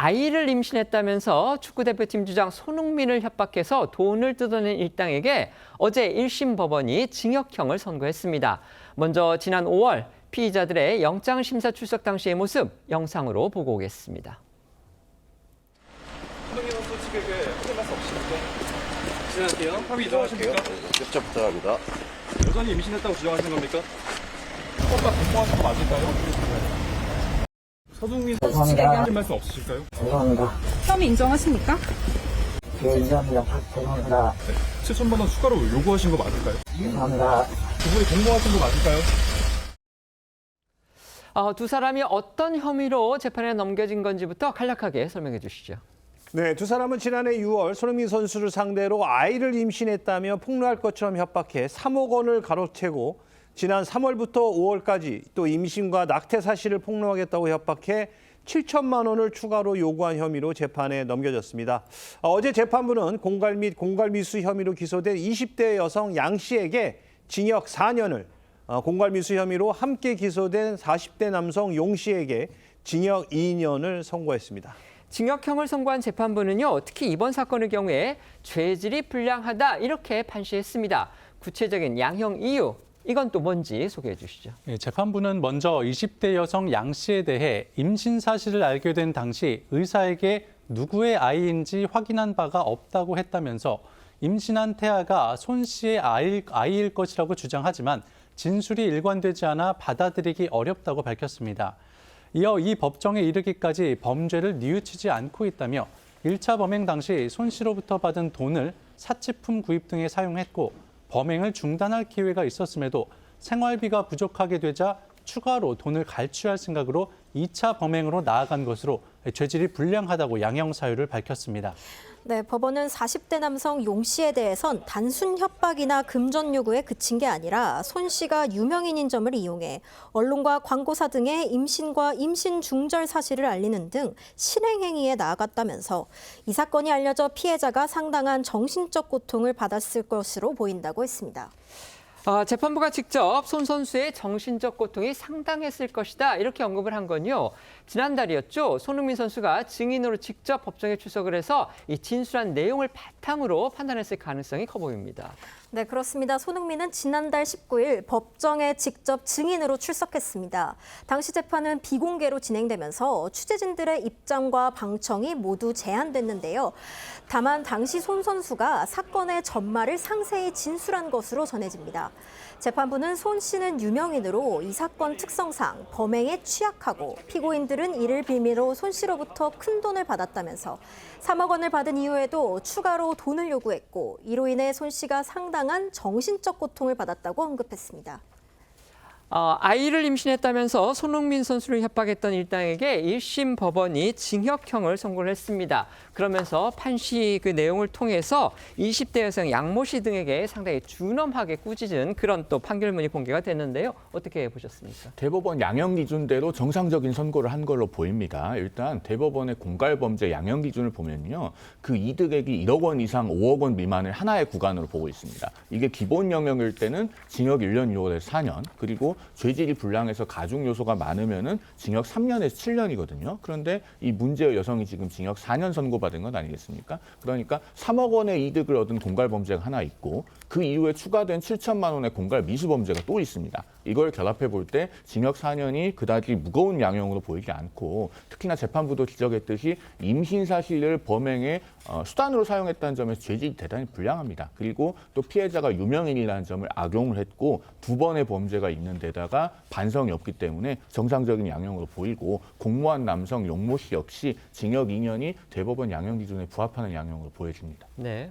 아이를 임신했다면서 축구대표팀 주장 손흥민을 협박해서 돈을 뜯어낸 일당에게 어제 1심 법원이 징역형을 선고했습니다. 먼저 지난 5월 피의자들의 영장심사 출석 당시의 모습 영상으로 보고 오겠습니다. 손흥민 선수 측에게 확인 말씀 없으십니까? 진행할게요. 합의 인정하십니까? 협조 부탁합니다. 여전히 임신했다고 주장하시는 겁니까? 협박 공모하신 거 맞을까요? 서동민 선수 측에게 확인 말씀 없으실까요? 죄송합니다. 혐의 인정하십니까? 예, 인정합니다. 죄송합니다. 7천만 원 추가로 요구하신 거 맞을까요? 죄송합니다. 두 분이 공모하신 거 맞을까요? 두 사람이 어떤 혐의로 재판에 넘겨진 건지부터 간략하게 설명해 주시죠. 네, 두 사람은 지난해 6월 손흥민 선수를 상대로 아이를 임신했다며 폭로할 것처럼 협박해 3억 원을 가로채고 지난 3월부터 5월까지 또 임신과 낙태 사실을 폭로하겠다고 협박해 7천만 원을 추가로 요구한 혐의로 재판에 넘겨졌습니다. 어제 재판부는 공갈 및 공갈미수 혐의로 기소된 20대 여성 양 씨에게 징역 4년을, 공갈미수 혐의로 함께 기소된 40대 남성 용 씨에게 징역 2년을 선고했습니다. 징역형을 선고한 재판부는요, 특히 이번 사건의 경우에 죄질이 불량하다 이렇게 판시했습니다. 구체적인 양형 이유, 이건 또 뭔지 소개해 주시죠. 재판부는 먼저 20대 여성 양 씨에 대해 임신 사실을 알게 된 당시 의사에게 누구의 아이인지 확인한 바가 없다고 했다면서 임신한 태아가 손 씨의 아이일 것이라고 주장하지만 진술이 일관되지 않아 받아들이기 어렵다고 밝혔습니다. 이어 이 법정에 이르기까지 범죄를 뉘우치지 않고 있다며 1차 범행 당시 손 씨로부터 받은 돈을 사치품 구입 등에 사용했고 범행을 중단할 기회가 있었음에도 생활비가 부족하게 되자 추가로 돈을 갈취할 생각으로 2차 범행으로 나아간 것으로 죄질이 불량하다고 양형 사유를 밝혔습니다. 네, 법원은 40대 남성 용 씨에 대해선 단순 협박이나 금전 요구에 그친 게 아니라 손 씨가 유명인인 점을 이용해 언론과 광고사 등의 임신과 임신 중절 사실을 알리는 등 실행행위에 나아갔다면서 이 사건이 알려져 피해자가 상당한 정신적 고통을 받았을 것으로 보인다고 했습니다. 재판부가 직접 손 선수의 정신적 고통이 상당했을 것이다 이렇게 언급을 한 건요. 지난달이었죠. 손흥민 선수가 증인으로 직접 법정에 출석을 해서 이 진술한 내용을 바탕으로 판단했을 가능성이 커 보입니다. 네, 그렇습니다. 손흥민은 지난달 19일 법정에 직접 증인으로 출석했습니다. 당시 재판은 비공개로 진행되면서 취재진들의 입장과 방청이 모두 제한됐는데요. 다만 당시 손 선수가 사건의 전말을 상세히 진술한 것으로 전해집니다. 재판부는 손 씨는 유명인으로 이 사건 특성상 범행에 취약하고 피고인들은 이를 빌미로 손 씨로부터 큰 돈을 받았다면서 3억 원을 받은 이후에도 추가로 돈을 요구했고 이로 인해 손 씨가 상당한 정신적 고통을 받았다고 언급했습니다. 아이를 임신했다면서 손흥민 선수를 협박했던 일당에게 1심 법원이 징역형을 선고를 했습니다. 그러면서 판시 그 내용을 통해서 20대 여성 양모 씨 등에게 상당히 준엄하게 꾸짖은 그런 또 판결문이 공개가 됐는데요. 어떻게 보셨습니까? 대법원 양형 기준대로 정상적인 선고를 한 걸로 보입니다. 일단 대법원의 공갈범죄 양형 기준을 보면요. 그 이득액이 1억 원 이상 5억 원 미만을 하나의 구간으로 보고 있습니다. 이게 기본 영역일 때는 징역 1년 6월에서 4년, 그리고 죄질이 불량해서 가중 요소가 많으면은 징역 3년에서 7년이거든요. 그런데 이 문제의 여성이 지금 징역 4년 선고받은 건 아니겠습니까? 그러니까 3억 원의 이득을 얻은 공갈 범죄가 하나 있고 그 이후에 추가된 7천만 원의 공갈 미수 범죄가 또 있습니다. 이걸 결합해 볼 때 징역 4년이 그다지 무거운 양형으로 보이지 않고 특히나 재판부도 지적했듯이 임신 사실을 범행의 수단으로 사용했다는 점에서 죄질이 대단히 불량합니다. 그리고 또 피해자가 유명인이라는 점을 악용을 했고 두 번의 범죄가 있는 데다가 반성이 없기 때문에 정상적인 양형으로 보이고 공모한 남성 용모 씨 역시 징역 2년이 대법원 양형 기준에 부합하는 양형으로 보여집니다. 네.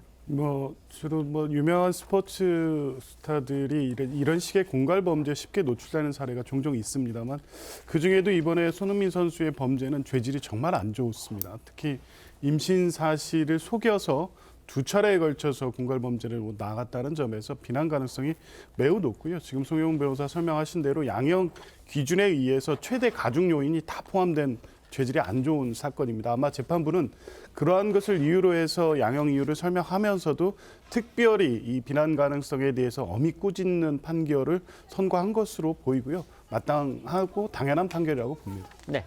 주로 유명한 스포츠 스타들이 이런 식의 공갈 범죄에 쉽게 노출되는 사례가 종종 있습니다만 그 중에도 이번에 손흥민 선수의 범죄는 죄질이 정말 안 좋습니다. 특히 임신 사실을 속여서 2차례에 걸쳐서 공갈 범죄를 나갔다는 점에서 비난 가능성이 매우 높고요. 지금 송영훈 변호사 설명하신 대로 양형 기준에 의해서 최대 가중 요인이 다 포함된 죄질이 안 좋은 사건입니다. 아마 재판부는 그러한 것을 이유로 해서 양형 이유를 설명하면서도 특별히 이 비난 가능성에 대해서 엄히 꾸짖는 판결을 선고한 것으로 보이고요. 마땅하고 당연한 판결이라고 봅니다. 네.